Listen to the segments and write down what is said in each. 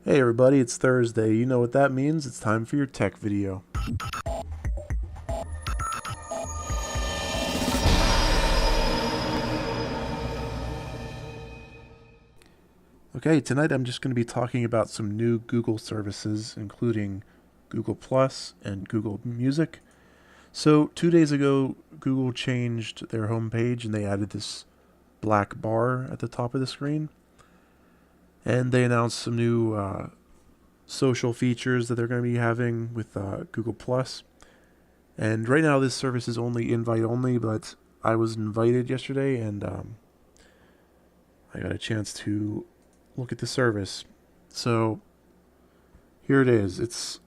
Hey everybody, it's Thursday. You know what that means. It's time for your tech video. Okay, tonight I'm just going to be talking about some new Google services, including Google Plus and Google Music. So, 2 days ago, Google changed their homepage and they added this black bar at the top of the screen. And they announced some new social features that they're going to be having with Google Plus. And right now, this service is only invite only, but I was invited yesterday and I got a chance to look at the service. So here it is. It's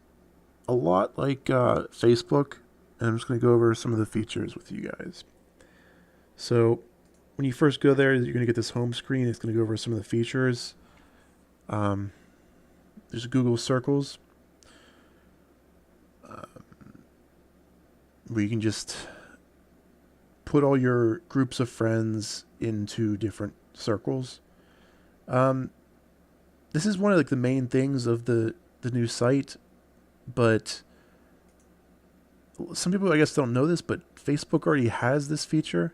a lot like Facebook, and I'm just going to go over some of the features with you guys. So when you first go there, you're going to get this home screen. It's going to go over some of the features. Um, there's Google Circles, where you can just put all your groups of friends into different circles. Um, this is one of like the main things of the new site, but some people I guess don't know this, but Facebook already has this feature.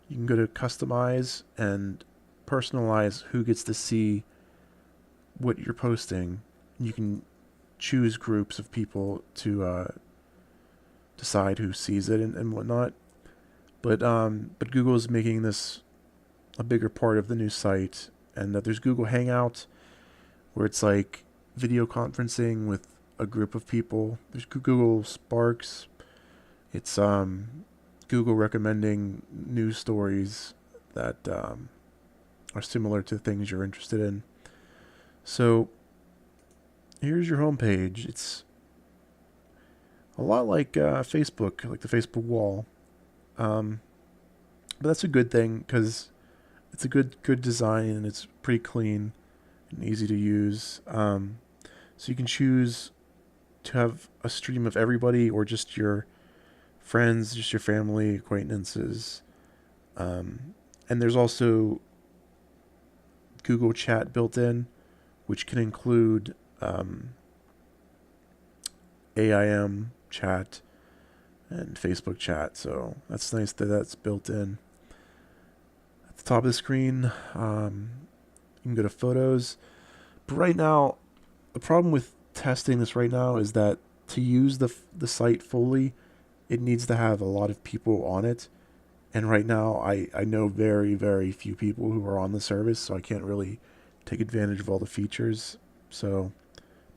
You can go to customize and personalize who gets to see what you're posting. You can choose groups of people to decide who sees it and whatnot. But Google is making this a bigger part of the new site, and there's Google Hangout, where it's like video conferencing with a group of people. There's Google Sparks. It's Google recommending news stories that are similar to things you're interested in. So here's your homepage. It's a lot like Facebook, like the Facebook wall. Um, but that's a good thing because it's a good design and it's pretty clean and easy to use. So you can choose to have a stream of everybody or just your friends, just your family, acquaintances. And there's also Google Chat built in, which can include AIM chat and Facebook chat. So that's nice that that's built in. At the top of the screen, you can go to photos. But right now, the problem with testing this right now is that to use the site fully, it needs to have a lot of people on it. And right now, I know very, very few people who are on the service, so I can't really take advantage of all the features. So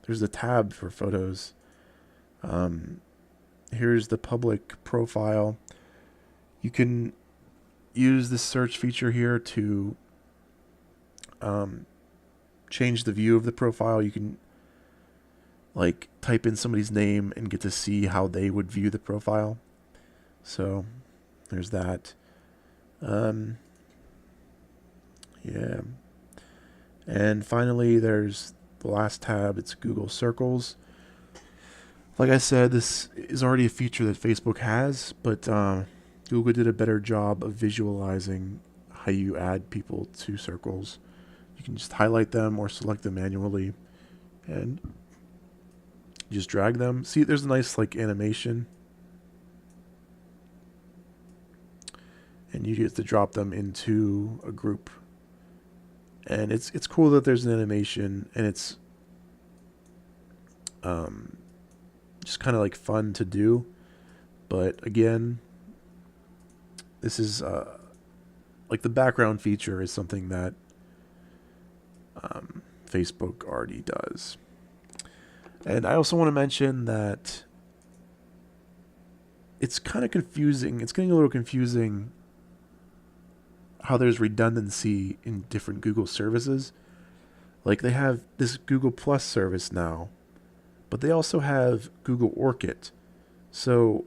there's a tab for photos. Um, Here's the public profile. You can use this search feature here to um, change the view of the profile. You can like type in somebody's name and get to see how they would view the profile. So there's that. Um, yeah. And finally, there's the last tab. It's Google Circles. Like I said, this is already a feature that Facebook has, but Google did a better job of visualizing how you add people to circles. You can just highlight them or select them manually and just drag them. See, there's a nice like animation, and you get to drop them into a group. And it's cool that there's an animation, and it's um, just kind of like fun to do. But again, this is like the background feature is something that Facebook already does. And I also want to mention that it's kind of confusing. It's getting a little confusing how there's redundancy in different Google services. Like they have this Google Plus service now, but they also have Google Orchid. So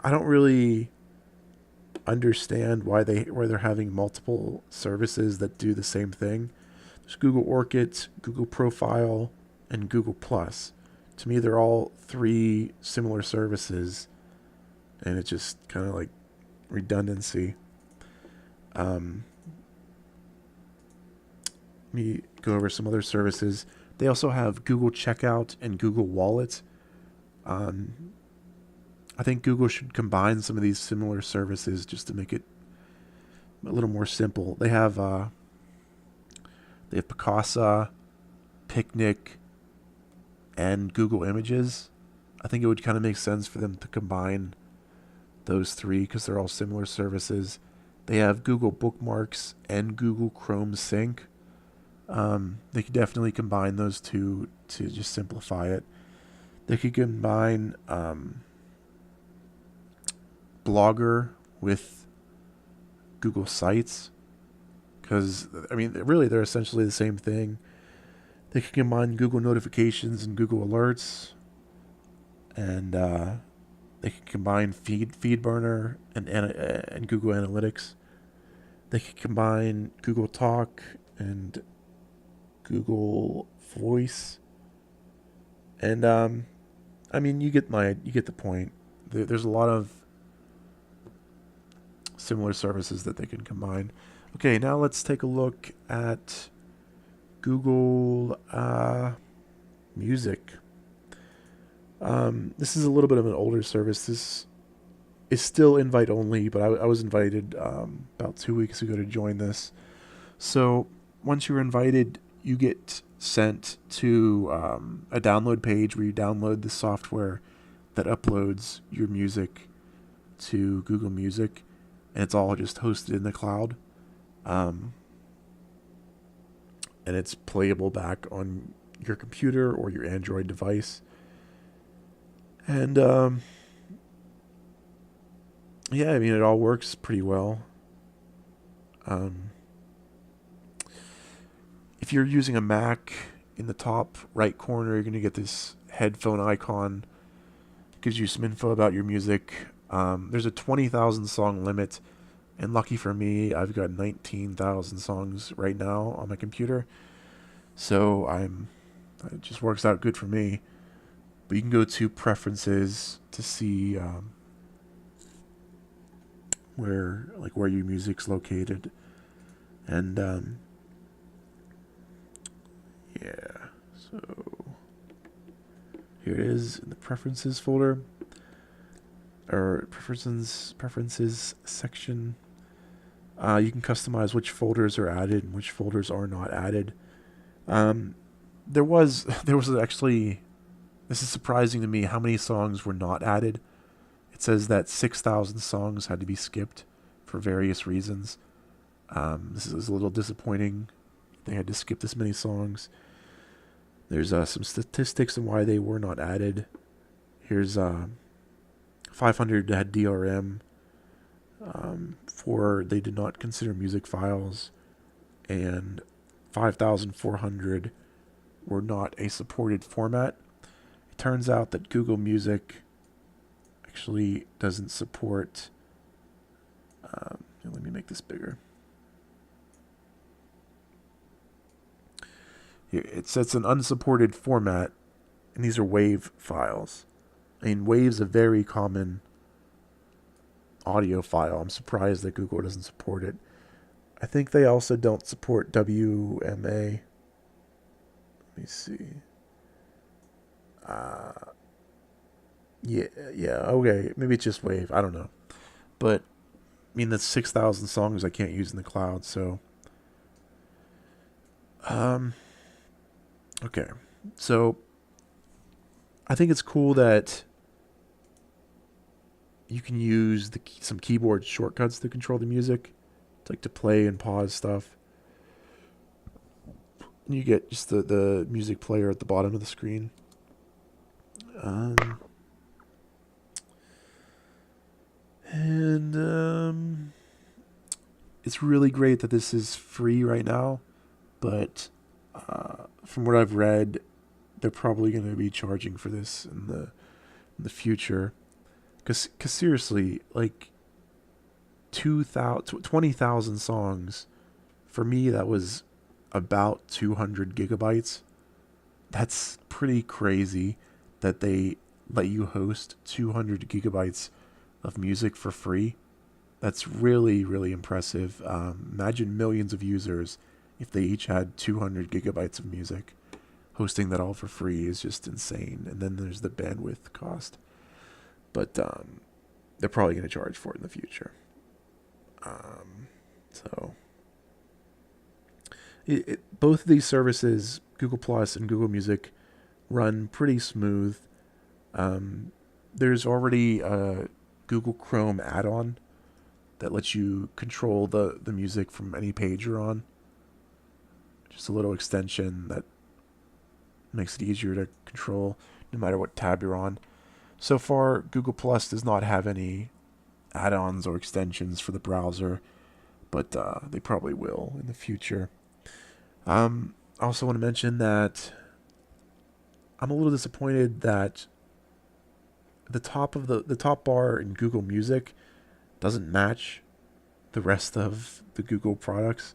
I don't really understand why they're having multiple services that do the same thing. There's Google Orchid, Google Profile, and Google Plus. To me, they're all three similar services, and it's just kind of like redundancy. Um, Let me go over some other services. They also have Google Checkout and Google Wallet. Um, I think Google should combine some of these similar services just to make it a little more simple. They have Picasa, Picnic, and Google Images. I think it would kind of make sense for them to combine those three because they're all similar services. They have Google Bookmarks and Google Chrome Sync. They could definitely combine those two to just simplify it. They could combine Blogger with Google Sites because, I mean, really, they're essentially the same thing. They could combine Google Notifications and Google Alerts, and they could combine FeedBurner and Google Analytics. They could combine Google Talk and Google Voice, and I mean, you get the point. There's a lot of similar services that they can combine. Okay, now let's take a look at Google Music. This is a little bit of an older service. This is still invite only, but I was invited about 2 weeks ago to join this. So once you're invited, you get sent to a download page where you download the software that uploads your music to Google Music, and it's all just hosted in the cloud. And it's playable back on your computer or your Android device. And yeah, I mean, it all works pretty well. If you're using a Mac, in the top right corner, you're going to get this headphone icon. It gives you some info about your music. There's a 20,000 song limit. And lucky for me, I've got 19,000 songs right now on my computer. So it just works out good for me. But you can go to preferences to see where your music's located. And yeah, so here it is in the preferences folder, or preferences section. You can customize which folders are added and which folders are not added. There was actually, this is surprising to me how many songs were not added. It says that 6,000 songs had to be skipped for various reasons. This is a little disappointing. They had to skip this many songs. There's some statistics on why they were not added. Here's 500 had DRM. 4 they did not consider music files, and 5,400 were not a supported format. It turns out that Google Music actually doesn't support. Let me make this bigger. Here, it says an unsupported format, and these are WAV files. I mean, WAV's a very common audio file. I'm surprised that Google doesn't support it. I think they also don't support WMA. Let me see. Yeah, okay. Maybe it's just WAV. I don't know. But, I mean, that's 6,000 songs I can't use in the cloud, so. Okay. So, I think it's cool that you can use some keyboard shortcuts to control the music, like to play and pause stuff. And you get just the music player at the bottom of the screen. It's really great that this is free right now, but from what I've read, they're probably going to be charging for this in the future. Because seriously, like 20,000 songs, for me that was about 200 gigabytes. That's pretty crazy that they let you host 200 gigabytes of music for free. That's really, really impressive. Imagine millions of users if they each had 200 gigabytes of music. Hosting that all for free is just insane. And then there's the bandwidth cost. But they're probably going to charge for it in the future. So both of these services, Google Plus and Google Music, run pretty smooth. There's already a Google Chrome add-on that lets you control the music from any page you're on. Just a little extension that makes it easier to control no matter what tab you're on. So far, Google Plus does not have any add-ons or extensions for the browser, but they probably will in the future. I also want to mention that I'm a little disappointed that the top bar in Google Music doesn't match the rest of the Google products.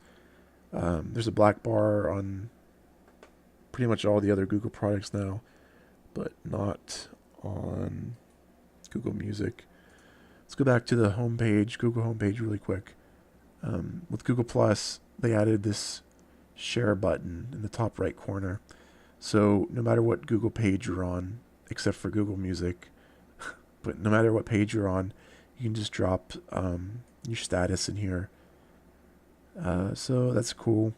There's a black bar on pretty much all the other Google products now, but not on Google Music. Let's go back to the homepage, Google homepage, really quick. With Google Plus, they added this share button in the top right corner. So no matter what Google page you're on, except for Google Music, but no matter what page you're on, you can just drop your status in here. So that's cool.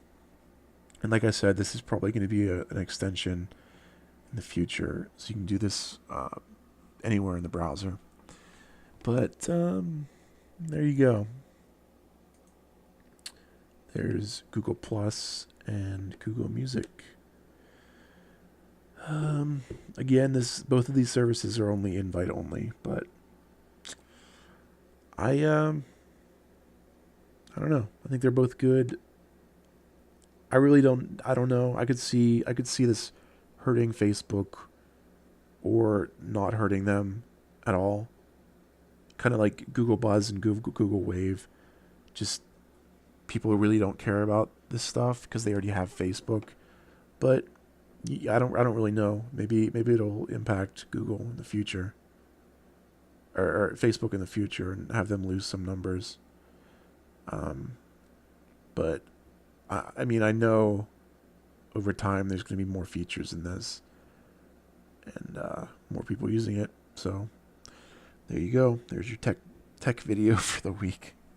And like I said, this is probably going to be an extension in the future. So you can do this anywhere in the browser. But there you go. There's Google Plus and Google Music. Again, both of these services are only invite only, but I don't know. I think they're both good. I don't know. I could see this hurting Facebook or not hurting them at all. Kind of like Google Buzz and Google Wave. Just people really don't care about this stuff because they already have Facebook. But I don't really know. Maybe it'll impact Google in the future, or Facebook in the future, and have them lose some numbers. But I mean, I know over time there's going to be more features in this, and more people using it. So there you go. There's your tech video for the week.